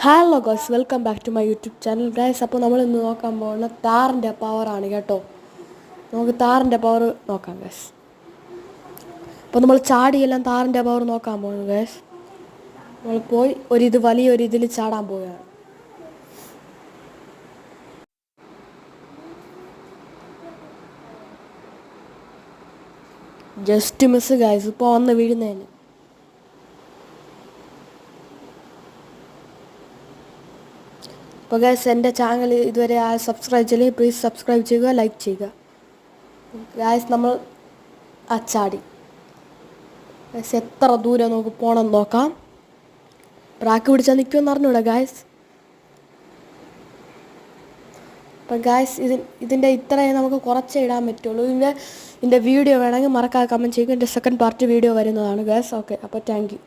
Hello guys, welcome back to my YouTube channel guys. അപ്പോൾ നമ്മൾ ഇന്ന് നോക്കാൻ പോകുന്ന താറിൻ്റെ പവറാണ് കേട്ടോ. നമുക്ക് താറിൻ്റെ പവർ നോക്കാം ഗൈസ്. അപ്പോൾ നമ്മൾ ചാടിയെല്ലാം താറിൻ്റെ പവർ നോക്കാൻ പോകുന്നു ഗൈസ്. നമ്മൾ പോയി വലിയൊരിതിൽ ചാടാൻ പോവുകയാണ്. ജസ്റ്റ് മിസ് ഗൈസ്, ഇപ്പോൾ വന്ന് വീഴുന്നതിന്. അപ്പോൾ ഗൈസ്, എൻ്റെ ചാനൽ ഇതുവരെ സബ്സ്ക്രൈബ് ചെയ്യില്ലെങ്കിൽ പ്ലീസ് സബ്സ്ക്രൈബ് ചെയ്യുക, ലൈക്ക് ചെയ്യുക ഗൈസ്. നമ്മൾ ചാടി ഗൈസ്. എത്ര ദൂരം നമുക്ക് പോകണം നോക്കാം. ബ്രാക്ക് പിടിച്ചാൽ നിൽക്കുമെന്ന് അറിഞ്ഞൂടാ ഗൈസ്. അപ്പം ഗൈസ്, ഇതിൻ്റെ ഇത്രയും നമുക്ക് കുറച്ചേ ഇടാൻ പറ്റുള്ളൂ. ഇതിൻ്റെ വീഡിയോ വേണമെങ്കിൽ മറക്കാതെ കമൻറ്റ് ചെയ്യുക. എൻ്റെ സെക്കൻഡ് പാർട്ട് വീഡിയോ വരുന്നതാണ് ഗൈസ്. ഓക്കെ, അപ്പോൾ താങ്ക് യു.